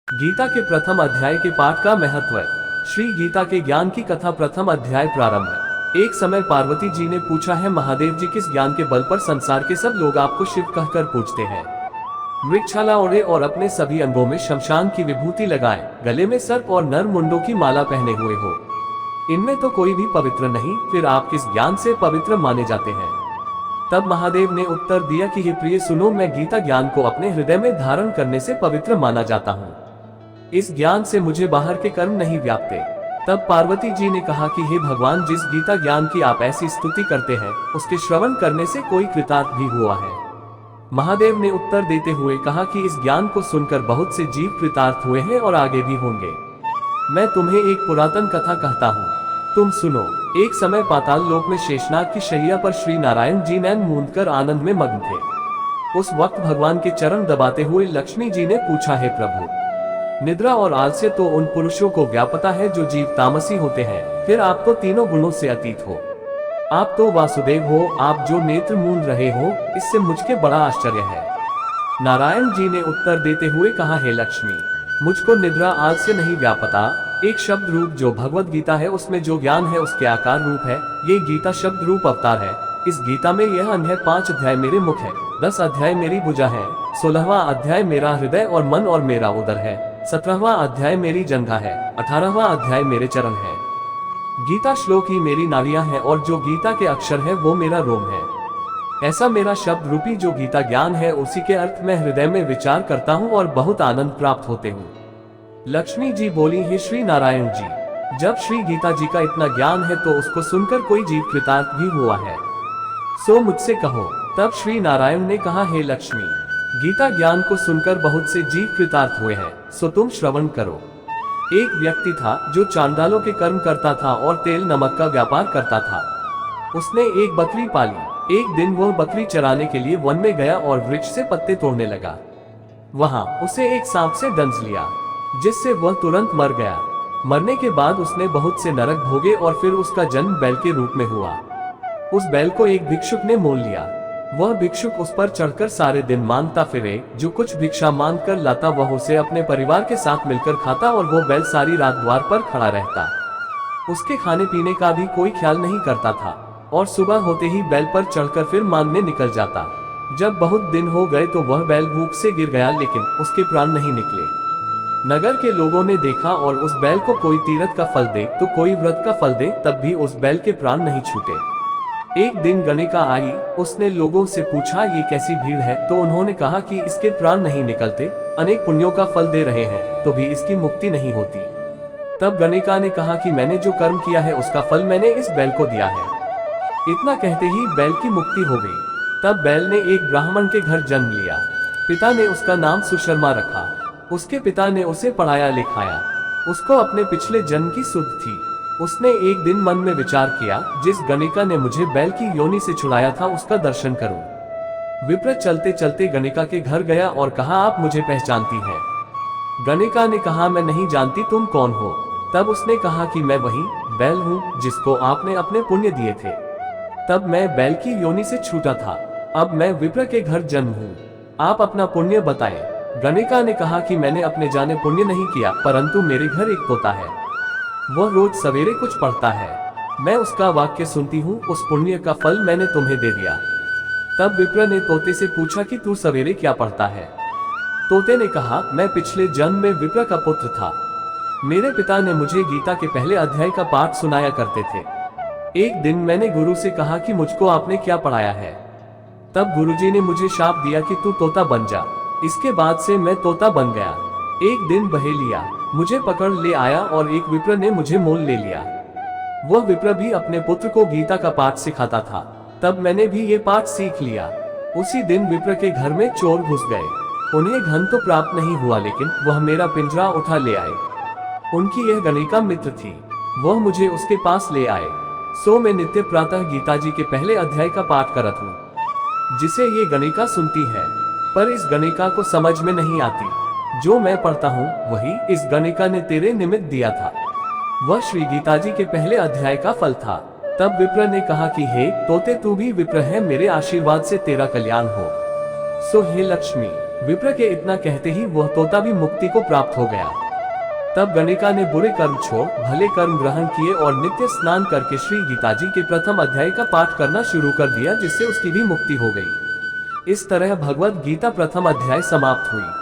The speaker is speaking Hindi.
गीता के प्रथम अध्याय के पाठ का महत्व। श्री गीता के ज्ञान की कथा प्रथम अध्याय प्रारंभ। एक समय पार्वती जी ने पूछा है, महादेव जी, किस ज्ञान के बल पर संसार के सब लोग आपको शिव कहकर पूछते हैं? वृक्षाला ओढ़े और अपने सभी अंगों में शमशान की विभूति लगाए, गले में सर्प और नर मुंडों की माला पहने हुए हो, इनमें तो कोई भी पवित्र नहीं, फिर आप किस ज्ञान से पवित्र माने जाते हैं? तब महादेव ने उत्तर दिया कि हे प्रिय, सुनो, मैं गीता ज्ञान को अपने हृदय में धारण करने से पवित्र माना जाता हूँ। इस ज्ञान से मुझे बाहर के कर्म नहीं व्यापते। तब पार्वती जी ने कहा कि हे भगवान, जिस गीता ज्ञान की आप ऐसी स्तुति करते हैं, उसके श्रवण करने से कोई कृतार्थ भी हुआ है? महादेव ने उत्तर देते हुए कहा कि इस ज्ञान को सुनकर बहुत से जीव कृतार्थ हुए हैं और आगे भी होंगे। मैं तुम्हें एक पुरातन कथा कहता हूँ, तुम सुनो। एक समय पाताल लोक में शेषनाग की शैया पर श्री नारायण जी नैन मूंद कर आनंद में मग्न थे। उस वक्त भगवान के चरण दबाते हुए लक्ष्मी जी ने पूछा, हे प्रभु, निद्रा और आलस्य तो उन पुरुषों को व्यापता है जो जीव तामसी होते हैं, फिर आप तो तीनों गुणों से अतीत हो। आप तो वासुदेव हो, आप जो नेत्र मूंद रहे हो, इससे मुझके बड़ा आश्चर्य है। नारायण जी ने उत्तर देते हुए कहा, हे लक्ष्मी, मुझको निद्रा आलस्य नहीं व्यापता। एक शब्द रूप जो भगवत गीता है, उसमें जो ज्ञान है उसके आकार रूप है। ये गीता शब्द रूप अवतार है। इस गीता में यह अन्य 5 अध्याय मेरे मुख है, 10 अध्याय मेरी भुजा है, 16वां अध्याय मेरा हृदय और मन और मेरा उदर है, 17वां अध्याय मेरी जंघा है, 18वां अध्याय मेरे चरण है। गीता श्लोक ही मेरी नाड़ियां हैं और जो गीता के अक्षर है वो मेरा रोम है। ऐसा मेरा शब्द रूपी जो गीता ज्ञान है, उसी के अर्थ में हृदय में विचार करता हूँ और बहुत आनंद प्राप्त होते हूँ। लक्ष्मी जी बोली, हे श्री नारायण जी, जब श्री गीता जी का इतना ज्ञान है तो उसको सुनकर कोई जीव कृतार्थ भी हुआ है? सो मुझसे कहो। तब श्री नारायण ने कहा, हे लक्ष्मी, गीता ज्ञान को सुनकर बहुत से जीव कृतार्थ हुए हैं, सो तुम श्रवण करो। एक व्यक्ति था जो चांडालों के कर्म करता था और तेल नमक का व्यापार करता था। उसने एक बकरी पाली। एक दिन वह बकरी चराने के लिए वन में गया और वृक्ष से पत्ते तोड़ने लगा। वहां उसे एक सांप से दंश लिया, जिससे वह तुरंत मर गया। मरने के बाद उसने बहुत से नरक भोगे और फिर उसका जन्म बैल के रूप में हुआ। उस बैल को एक भिक्षुक ने मोल लिया। वह भिक्षुक उस पर चढ़कर सारे दिन मांगता फिरे। जो कुछ भिक्षा मांग कर लाता वह उसे अपने परिवार के साथ मिलकर खाता और वो बैल सारी रात द्वार पर खड़ा रहता। उसके खाने पीने का भी कोई ख्याल नहीं करता था और सुबह होते ही बैल पर चढ़कर फिर मांगने निकल जाता। जब बहुत दिन हो गए तो वह बैल भूख से गिर गया, लेकिन उसके प्राण नहीं निकले। नगर के लोगों ने देखा और उस बैल को कोई तीरथ का फल दे तो कोई व्रत का फल दे, तब भी उस बैल के प्राण नहीं छूटे। एक दिन गणिका आई। उसने लोगों से पूछा, ये कैसी भीड़ है? तो उन्होंने कहा कि इसके प्राण नहीं निकलते, अनेक पुण्यों का फल दे रहे हैं तो भी इसकी मुक्ति नहीं होती। तब गणिका ने कहा कि मैंने जो कर्म किया है उसका फल मैंने इस बैल को दिया है। इतना कहते ही बैल की मुक्ति हो गई। तब बैल ने एक ब्राह्मण के घर जन्म लिया। पिता ने उसका नाम सुशर्मा रखा। उसके पिता ने उसे पढ़ाया लिखाया। उसको अपने पिछले जन्म की सुध थी। उसने एक दिन मन में विचार किया, जिस गणिका ने मुझे बैल की योनि से छुड़ाया था उसका दर्शन करूं। विप्र चलते चलते गणिका के घर गया और कहा, आप मुझे पहचानती हैं? गणिका ने कहा, मैं नहीं जानती, तुम कौन हो? तब उसने कहा कि मैं वही बैल हूँ जिसको आपने अपने पुण्य दिए थे। तब मैं बैल की योनि से छूटा था, अब मैं विप्र के घर जन्म हूँ। आप अपना पुण्य बताएं। गणिका ने कहा कि मैंने अपने जाने पुण्य नहीं किया, परंतु मेरे घर एक तोता है, वह रोज सवेरे कुछ पढ़ता है। मैं उसका वाक्य सुनती हूँ, उस पुण्य का फल मैंने तुम्हें दे दिया। तब विप्र ने तोते से पूछा कि तू सवेरे क्या पढ़ता है? तोते ने कहा, मैं पिछले जन्म में विप्र का पुत्र था। मेरे पिता ने मुझे गीता के पहले अध्याय का पाठ सुनाया करते थे। एक दिन मैंने गुरु से कहा कि मुझको आपने क्या पढ़ाया है? तब गुरुजी ने मुझे शाप दिया कि तू तोता बन जा। इसके बाद से मैं तोता बन गया। एक दिन बहेलिया मुझे पकड़ ले आया और एक विप्र ने मुझे मोल ले लिया। वह विप्र भी अपने पुत्र को गीता का पाठ सिखाता था। तब मैंने भी ये पाठ सीख लिया। उसी दिन विप्र के घर में चोर घुस गए। उन्हें धन तो प्राप्त नहीं हुआ, लेकिन वह मेरा पिंजरा उठा ले आए। उनकी यह गणिका मित्र थी, वह मुझे उसके पास ले आए। सो मैं नित्य प्रातः गीता जी के पहले अध्याय का पाठ करत हूँ, जिसे ये गणिका सुनती है। पर इस गणिका को समझ में नहीं आती। जो मैं पढ़ता हूँ वही इस गणिका ने तेरे निमित्त दिया था। वह श्री गीता जी के पहले अध्याय का फल था। तब विप्र ने कहा कि हे तोते, तू भी विप्र है, मेरे आशीर्वाद से तेरा कल्याण हो। सो हे लक्ष्मी, विप्र के इतना कहते ही वह तोता भी मुक्ति को प्राप्त हो गया। तब गणिका ने बुरे कर्म छोड़ भले कर्म ग्रहण किए और नित्य स्नान करके श्री गीता जी के प्रथम अध्याय का पाठ करना शुरू कर दिया, जिससे उसकी भी मुक्ति हो गई। इस तरह भगवत गीता प्रथम अध्याय समाप्त हुई।